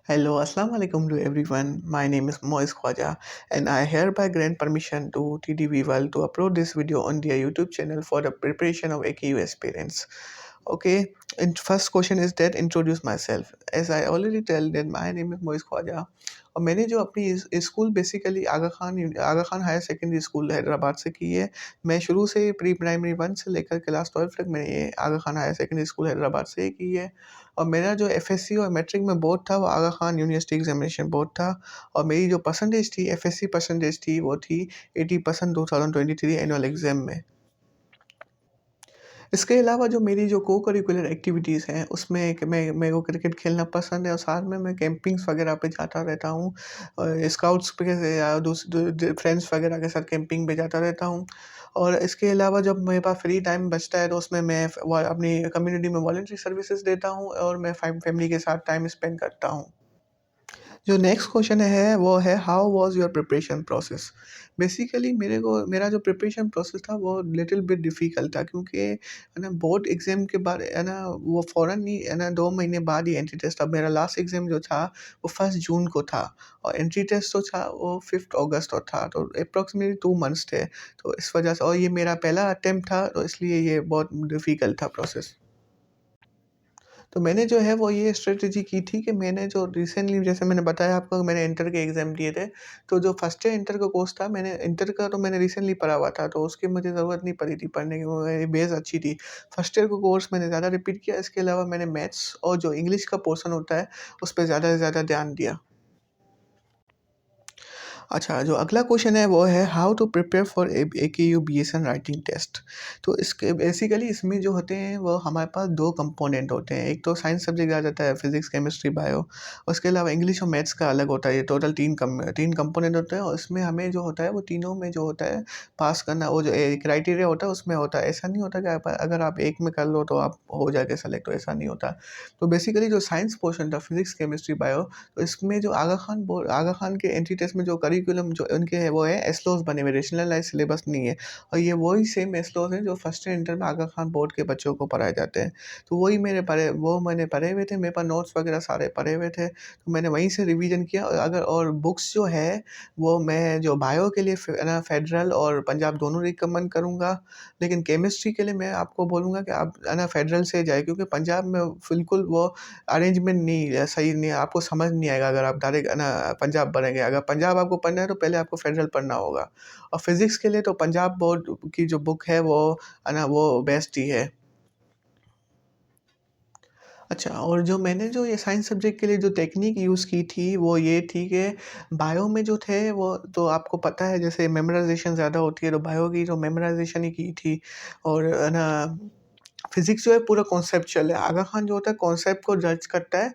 Hello, Assalamu alaikum to everyone. My name is Moise Khwaja and I hereby grant permission to TDV World to upload this video on their YouTube channel for the preparation of AKU experience. Okay, and first question is that introduce myself. As I already tell that my name is Moise Khwaja और मैंने जो अपनी school basically Aga Khan higher secondary school Hyderabad से की है। मैं शुरू से प्री प्राइमरी 1 से लेकर क्लास 12 तक मैंने ये Aga Khan higher secondary school Hyderabad से ही की है। और मेरा जो एफएससी और मैट्रिक में बोर्ड था वो आगा खान यूनिवर्सिटी एग्जामिनेशन बोर्ड था। और मेरी जो परसेंटेज थी एफएससी परसेंटेज थी वो थी 80% 2023 एनुअल एग्जाम में। इसके अलावा जो मेरी जो को-करिकुलर एक्टिविटीज़ हैं उसमें एक मैं मेरे को क्रिकेट खेलना पसंद है और साथ में मैं कैंपिंग्स वगैरह पे जाता रहता हूँ। स्काउट्स पे या फ्रेंड्स वगैरह के साथ कैंपिंग पे जाता रहता हूँ। और इसके अलावा जब मेरे पास फ्री टाइम बचता है तो उसमें मैं अपनी कम्युनिटी में वॉलंटरी सर्विसेज देता हूँ और मैं फैमिली के साथ टाइम स्पेंड करता हूँ। जो नेक्स्ट क्वेश्चन है वो है how was your preparation process? Basically मेरा जो प्रिपरेशन प्रोसेस था वो लिटिल बिट डिफ़िकल्ट था क्योंकि है ना बोर्ड एग्ज़ाम के बाद है ना वो फ़ौरन ही है ना 2 महीने बाद ही एंट्री टेस्ट था। मेरा लास्ट एग्ज़ाम जो था वो 1 जून को था और एंट्री टेस्ट जो था वो 5 अगस्त को था, तो एप्रोक्सिमेटली 2 मंथ्स थे। तो इस वजह से और ये मेरा पहला अटेम्प्ट था तो इसलिए ये बहुत डिफ़िकल्ट था प्रोसेस। तो मैंने जो है वो ये स्ट्रैटेजी की थी कि मैंने जो रिसेंटली जैसे मैंने बताया आपको मैंने इंटर के एग्ज़ाम दिए थे। तो जो फर्स्ट ईयर इंटर का कोर्स था मैंने इंटर का तो मैंने रिसेंटली पढ़ा हुआ था तो उसकी मुझे ज़रूरत नहीं पड़ी थी पढ़ने की, वो मेरी बेस अच्छी थी। फर्स्ट ईयर का कोर्स मैंने ज़्यादा रिपीट किया, इसके अलावा मैंने मैथ्स और जो इंग्लिश का पोर्शन होता है उस पे ज़्यादा से ज़्यादा ध्यान दिया। अच्छा, जो अगला क्वेश्चन है वो है how to prepare for AKU BSN writing test. तो इसके बेसिकली इसमें जो होते हैं वो हमारे पास 2 कंपोनेंट होते हैं। एक तो साइंस सब्जेक्ट आ जाता है फिज़िक्स, केमिस्ट्री, बायो। उसके अलावा इंग्लिश और मैथ्स का अलग होता है। ये टोटल 3 कंपोनेंट होते हैं और इसमें हमें जो होता है वो तीनों में जो होता है पास करना, वो जो क्राइटेरिया होता है उसमें होता है। ऐसा नहीं होता कि आप अगर आप एक में कर लो तो आप हो जाओगे सेलेक्ट, तो ऐसा नहीं होता। तो बेसिकली जो साइंस पोर्शन था फिज़िक्स, केमिस्ट्री, बायो, तो इसमें जो आगा खान के एंट्री टेस्ट में जो करिकुलम जो उनके है वो है एस्लोस बने हुए, रैशनलाइज़ सिलेबस नहीं है। और ये वही सेम एस्लोस हैं जो फर्स्ट ईयर इंटर में आगा खान बोर्ड के बच्चों को पढ़ाए जाते हैं। तो वही मैंने पढ़े हुए थे, मेरे पास नोट्स वगैरह सारे पढ़े हुए थे, तो मैंने वहीं से रिवीजन किया। और बुक्स जो है वो मैं जो बायो के लिए है ना फेडरल और पंजाब दोनों रिकमेंड करूँगा। लेकिन केमिस्ट्री के लिए मैं आपको बोलूँगा कि आप है ना फेडरल से जाएँ क्योंकि पंजाब में बिल्कुल वो अरेंजमेंट नहीं है, सही नहीं है, आपको समझ नहीं आएगा अगर आप डायरेक्ट है ना पंजाब पढ़ेंगे। अगर पंजाब आपको पढ़ना है तो पहले आपको फेडरल पढ़ना होगा। और फिज़िक्स के लिए तो पंजाब बोर्ड की जो बुक है वो है ना वो बेस्ट ही है। अच्छा, और जो मैंने जो ये साइंस सब्जेक्ट के लिए जो टेक्नीक यूज़ की थी वो ये थी कि बायो में जो थे वो तो आपको पता है जैसे मेमोराइज़ेशन ज़्यादा होती है, तो बायो की जो मेमोराइज़ेशन ही की थी। और है ना फिज़िक्स जो है पूरा कॉन्सेप्चुअल है। आगा खान जो होता है कॉन्सेप्ट को जज करता है,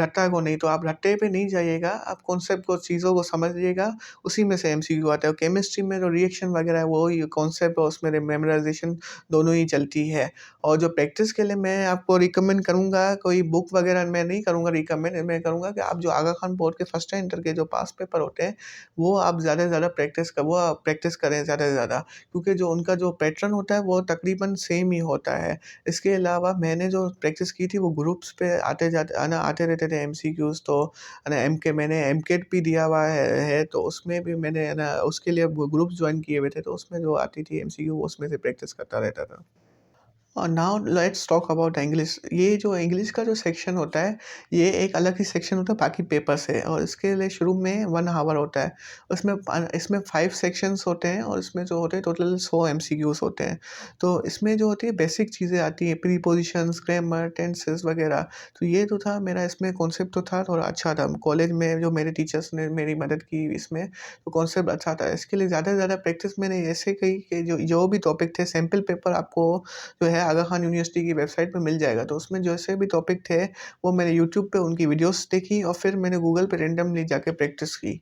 रट्टा को नहीं। तो आप रट्टे पे नहीं जाइएगा, आप कॉन्सेप्ट को चीज़ों को समझिएगा, उसी में से एमसीक्यू आता है। और केमिस्ट्री में जो रिएक्शन वगैरह है वो ही कॉन्सेप्ट और उसमें मेमोराइज़ेशन दोनों ही चलती है। और जो प्रैक्टिस के लिए मैं आपको रिकमेंड करूँगा, कोई बुक वगैरह मैं नहीं करूँगा रिकमेंड, मैं करूँगा कि आप जो आगा खान बोर्ड के फर्स्ट या इंटर के जो पास पेपर होते हैं, वो आप ज़्यादा से ज़्यादा वो आप प्रैक्टिस करें ज़्यादा से ज़्यादा। क्योंकि जो उनका जो पैटर्न होता है वो तकरीबन सेम ही होता है। इसके अलावा मैंने जो प्रैक्टिस की थी वो ग्रुप्स पे आते रहते थे एमसीक्यूज़, तो है ना मैंने एमकेट भी दिया हुआ है तो उसमें भी मैंने है ना उसके लिए ग्रुप्स जॉइन किए हुए थे, तो उसमें जो आती थी एमसीक्यू उसमें से प्रैक्टिस करता रहता था। और now let's talk about English. ये जो इंग्लिश का जो सेक्शन होता है, ये एक अलग ही सेक्शन होता है बाकी पेपर से, और इसके लिए शुरू में 1 हावर होता है। इसमें 5 सेक्शंस होते हैं और इसमें जो होते हैं टोटल 100 एमसीक्यूज़ होते हैं। तो इसमें जो होती है बेसिक चीज़ें आती हैं, प्रीपोज़िशंस, ग्रामर, टेंसेस वगैरह। तो ये जो था मेरा इसमें कॉन्सेप्ट तो था थोड़ा अच्छा था। कॉलेज में जो मेरे टीचर्स ने मेरी मदद की इसमें, तो कॉन्सेप्ट अच्छा था। इसके लिए ज़्यादा से ज़्यादा प्रैक्टिस मैंने ऐसे की कि जो जो भी टॉपिक थे सैंपल पेपर आपको जो है आगा खान यूनिवर्सिटी की वेबसाइट पे मिल जाएगा। तो उसमें जैसे भी टॉपिक थे वो मैंने यूट्यूब पे उनकी वीडियोज़ देखी और फिर मैंने गूगल पे रैंडमली जाके प्रैक्टिस की।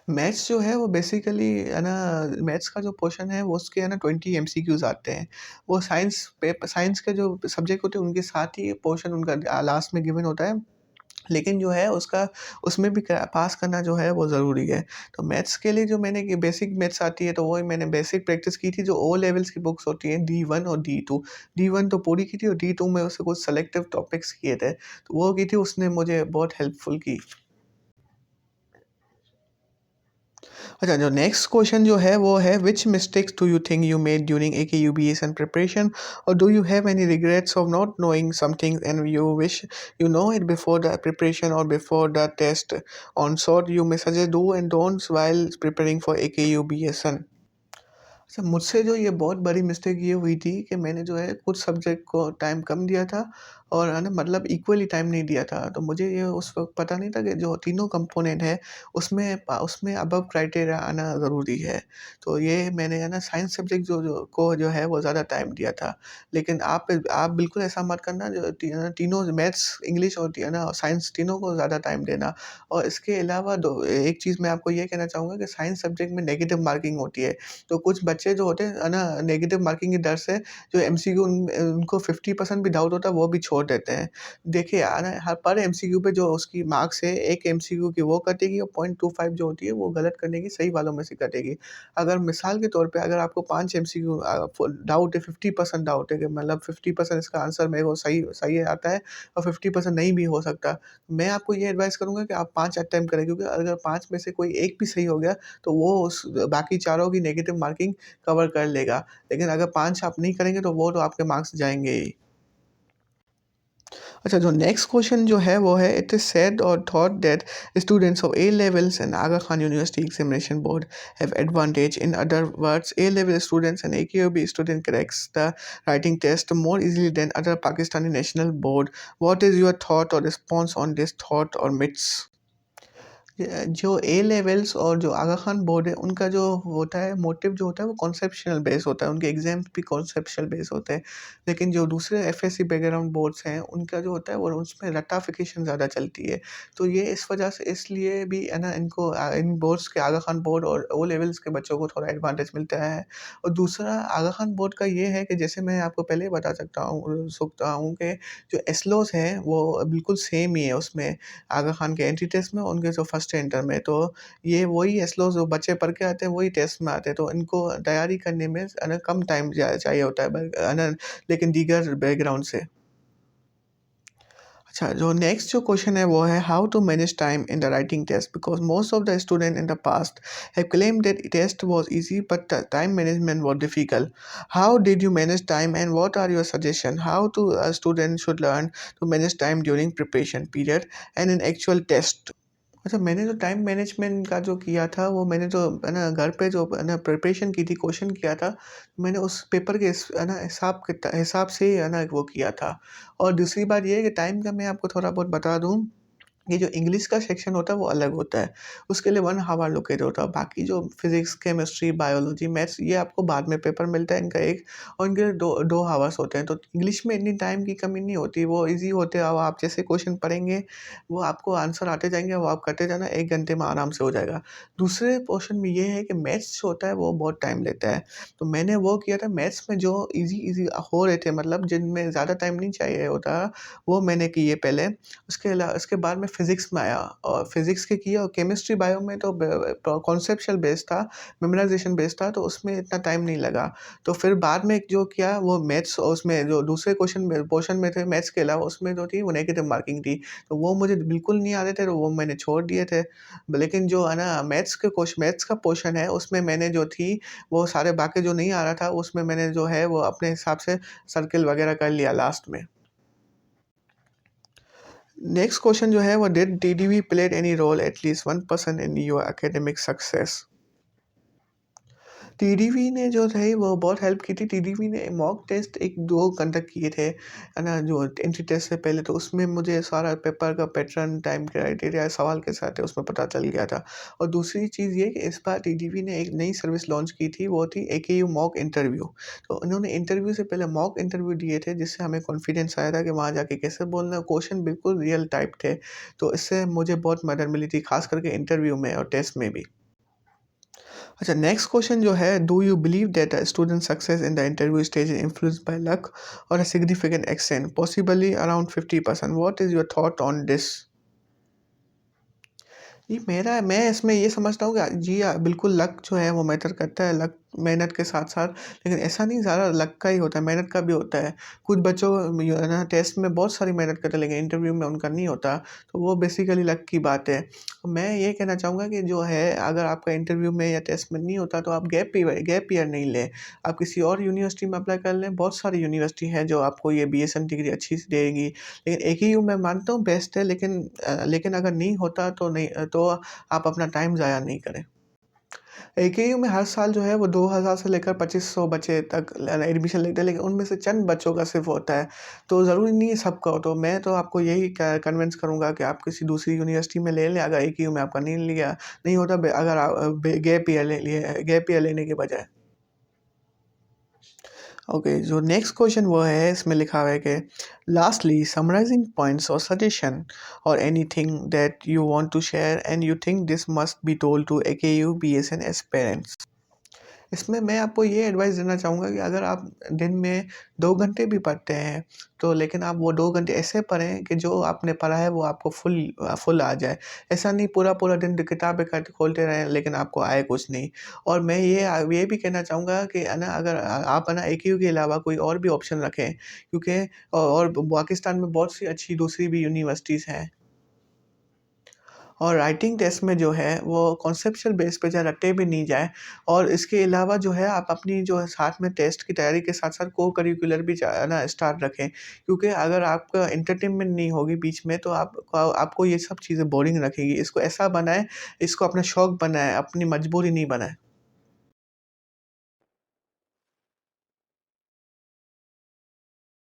मैथ्स जो है वो बेसिकली है ना मैथ्स का जो पोर्शन है वो उसके है ना 20 एमसीक्यूज़ आते हैं। वो साइंस के जो सब्जेक्ट होते हैं उनके साथ ही पोर्शन उनका लास्ट में गिवन होता है। लेकिन जो है उसका उसमें भी क पास करना जो है वो ज़रूरी है। तो मैथ्स के लिए जो मैंने कि बेसिक मैथ्स आती है तो वही मैंने बेसिक प्रैक्टिस की थी जो ओ लेवल्स की बुक्स होती हैं D1 और D2। D1 तो पूरी की थी और D2 में उससे कुछ सेलेक्टिव टॉपिक्स किए थे। तो वो की थी उसने मुझे बहुत हेल्पफुल की। अच्छा, जो नेक्स्ट क्वेश्चन जो है वो है which mistakes do you think you made during AKUPSC preparation और do you have any regrets of not knowing something and you wish you know it before the preparation or before the test on short you may suggest do and don'ts while preparing for AKUPSC। अच्छा, मुझसे जो ये बहुत बड़ी mistake ये हुई थी कि मैंने जो है कुछ सब्जेक्ट को टाइम कम दिया था और है ना मतलब इक्वली टाइम नहीं दिया था। तो मुझे ये उस वक़्त पता नहीं था कि जो तीनों कंपोनेंट है उसमें अबव क्राइटेरिया आना ज़रूरी है। तो ये मैंने है ना साइंस सब्जेक्ट जो है वो ज़्यादा टाइम दिया था। लेकिन आप बिल्कुल ऐसा मत करना जो तीनों मैथ्स, इंग्लिश और है ना साइंस तीनों को ज़्यादा टाइम देना। और इसके अलावा दो एक चीज़ मैं आपको ये कहना चाहूँगा कि साइंस सब्जेक्ट में नेगेटिव मार्किंग होती है। तो कुछ बच्चे जो होते हैं है ना नेगेटिव मार्किंग की डर से जो एमसीक्यू उनको 50% भी डाउट होता है वो भी छोड़ देते हैं। देखिए हर पर एमसीक्यू पे जो उसकी मार्क्स है एक एमसीक्यू की वो कटेगी और 0.25 जो होती है वो गलत करने की सही वालों में से कटेगी। अगर मिसाल के तौर पे अगर आपको 5 एमसीक्यू डाउट है 50% डाउट है कि मतलब 50% इसका आंसर मेरे को सही सही आता है और 50% नहीं भी हो सकता। मैं आपको ये एडवाइस करूँगा कि आप 5 अटेम्प्ट करें क्योंकि अगर 5 में से कोई एक भी सही हो गया तो वो उस बाकी चारों की नेगेटिव मार्किंग कवर कर लेगा। लेकिन अगर 5 आप नहीं करेंगे तो वो तो आपके मार्क्स जाएँगे ही। अच्छा, जो नेक्स्ट क्वेश्चन जो है वो है इट इज़ सेड और thought that students of A levels and Aga Khan university examination board have advantage in other words A level students and AKUB student cracks the writing test more easily than other Pakistani national board. What is your thought or response on this thought or myths? जो A levels और जो आगा Khan board है उनका जो होता है motive जो होता है वो कॉन्सेप्शनल बेस होता है, उनके एग्ज़ाम्स भी कॉन्सेप्शुअल बेस होते हैं। लेकिन जो दूसरे एफएससी बैकग्राउंड बोर्ड्स हैं उनका जो होता है वो उसमें रट्टाफिकेशन ज़्यादा चलती है। तो ये इस वजह से इसलिए भी है ना इनको इन बोर्ड्स के आगा खान बोर्ड और ओ लेवल्स के बच्चों को थोड़ा एडवांटेज मिलता है। और दूसरा आगा खान बोर्ड का ये है कि जैसे मैं आपको पहले ही बता सकता हूँ कि जो एसलॉस हैं वो बिल्कुल सेम ही है उसमें आगा खान के एंट्री टेस्ट में और उनके जो फर्स्ट इंटर में। तो ये वही एसलोज़ जो बच्चे पढ़ के आते हैं वही टेस्ट में आते हैं। तो इनको तैयारी करने में है ना कम टाइम चाहिए होता है है ना लेकिन दीगर बैकग्राउंड से। अच्छा, जो नेक्स्ट जो क्वेश्चन है वो है how to manage time in the writing test because most of the student in the past have claimed that test was easy but the time management was difficult. How did you manage time and what are your suggestion how to a student should learn to manage time during preparation period and in actual test? अच्छा, मैंने जो time management का जो किया था, वो मैंने जो है ना घर पे जो है ना प्रिपरेशन की थी, क्वेश्चन किया था, मैंने उस पेपर के है ना हिसाब से ही है ना वो किया था। और दूसरी बात ये है कि टाइम का मैं आपको थोड़ा बहुत बता दूँ ये जो इंग्लिश का सेक्शन होता है वो अलग होता है। उसके लिए 1 हावर एलोकेटेड होता है। बाकी जो फिज़िक्स, केमिस्ट्री, बायोलॉजी, मैथ्स ये आपको बाद में पेपर मिलता है इनका एक और इनके 2 हावर्स होते हैं। तो इंग्लिश में इतनी टाइम की कमी नहीं होती, वो ईज़ी होते हैं। अब आप जैसे क्वेश्चन पढ़ेंगे, वो आपको आंसर आते जाएँगे, वो आप करते जाना 1 घंटे में आराम से हो जाएगा। दूसरे पोर्शन में ये है कि मैथ्स जो होता है वो बहुत टाइम लेता है। तो मैंने वो किया था मैथ्स में जो ईज़ी हो रहे थे मतलब जिनमें ज़्यादा टाइम नहीं चाहिए होता, वो मैंने किए पहले। उसके बाद में फ़िज़िक्स में आया और फ़िज़िक्स के किए और केमिस्ट्री बायो में तो कॉन्सेप्चुअल बेस्ड था, मेमोराइज़ेशन बेस्ड था, तो उसमें इतना टाइम नहीं लगा। तो फिर बाद में जो किया वो मैथ्स और उसमें जो दूसरे क्वेश्चन में पोर्शन में थे मैथ्स के अलावा उसमें जो थी वो नेगेटिव मार्किंग थी। तो वो मुझे बिल्कुल नहीं आ रहे थे, तो वो मैंने छोड़ दिए थे। लेकिन जो है ना मैथ्स का पोर्शन है उसमें मैंने जो थी वो सारे बाकी जो नहीं आ रहा था उसमें मैंने जो है वो अपने हिसाब से सर्किल वगैरह कर लिया लास्ट में। नेक्स्ट क्वेश्चन जो है वो did TDV played any role at least 1% in your academic success? TDV ने जो है वो बहुत हेल्प की थी। टीडीवी ने मॉक टेस्ट 1-2 कंडक्ट किए थे, है ना? जो एंट्री टेस्ट से पहले तो उसमें मुझे सारा पेपर का पैटर्न, टाइम क्राइटेरिया सवाल कैसे आते हैं उसमें पता चल गया था। और दूसरी चीज़ ये कि इस बार टीडीवी ने एक नई सर्विस लॉन्च की थी, वो थी एकेयू मॉक इंटरव्यू। तो उन्होंने इंटरव्यू से पहले मॉक इंटरव्यू दिए थे जिससे हमें कॉन्फिडेंस आया था कि वहाँ जाके कैसे बोलना है, क्वेश्चन बिल्कुल रियल टाइप थे। तो इससे मुझे बहुत मदद मिली थी, ख़ास करके इंटरव्यू में और टेस्ट में भी। अच्छा, नेक्स्ट क्वेश्चन जो है do you believe that a student success in the interview stage is influenced by luck और a significant extent possibly around 50%? What is your thought on this? जी, मैं इसमें ये समझता हूँ कि जी बिल्कुल लक जो है वो मैटर करता है, लक मेहनत के साथ-साथ, लेकिन ऐसा नहीं सारा लक का ही होता है, मेहनत का भी होता है। कुछ बच्चों यो है ना टेस्ट में बहुत सारी मेहनत करते हैं, लेकिन इंटरव्यू में उनका नहीं होता, तो वो बेसिकली लक की बात है। मैं ये कहना चाहूँगा कि जो है अगर आपका इंटरव्यू में या टेस्ट में नहीं होता तो आप गैप ईयर नहीं लें। आप किसी और यूनिवर्सिटी में अप्लाई कर लें, बहुत सारी यूनिवर्सिटी है जो आपको ये बीएसएन डिग्री अच्छी सी देगी। लेकिन एकेयू मैं मानता हूँ बेस्ट है, लेकिन अगर नहीं होता तो नहीं तो आप अपना टाइम ज़ाया नहीं करें। एकेयू में हर साल जो है वो 2000 से लेकर 2500 बच्चे तक एडमिशन लेते हैं, लेकिन उनमें से चंद बच्चों का सिर्फ़ होता है। तो ज़रूरी नहीं है सबका हो, तो मैं तो आपको यही क कन्विंस करूँगा कि आप किसी दूसरी यूनिवर्सिटी में ले लें, अगर एकेयू में आपका नहीं होता अगर आप गैप ईयर लेने के बजाय। ओके, जो नेक्स्ट क्वेश्चन वो है इसमें लिखा हुआ है कि लास्टली समराइजिंग पॉइंट्स और सजेशन और anything that you want to share and you think this must be told to AKU BSN as parents. इसमें मैं आपको ये एडवाइस देना चाहूँगा कि अगर आप दिन में 2 घंटे भी पढ़ते हैं, तो लेकिन आप वो 2 घंटे ऐसे पढ़ें कि जो आपने पढ़ा है वो आपको फुल आ जाए। ऐसा नहीं पूरा-पूरा दिन किताबें खोलते रहें लेकिन आपको आए कुछ नहीं। और मैं ये भी कहना चाहूँगा कि है ना अगर आप है ना एकेयू के अलावा कोई और भी ऑप्शन रखें, क्योंकि और पाकिस्तान में बहुत सी अच्छी दूसरी भी यूनिवर्सिटीज़ हैं। और राइटिंग टेस्ट में जो है वो कॉन्सेप्चुअल बेस पे चाहे रटे भी नहीं जाए, और इसके अलावा जो है आप अपनी जो है साथ में टेस्ट की तैयारी के साथ-साथ को-करिकुलर भी है ना स्टार्ट रखें। क्योंकि अगर आपका एंटरटेनमेंट नहीं होगी बीच में तो आपको ये सब चीज़ें बोरिंग लगेगी। इसको ऐसा बनाएँ, इसको अपना शौक बनाएँ, अपनी मजबूरी नहीं बनाएँ।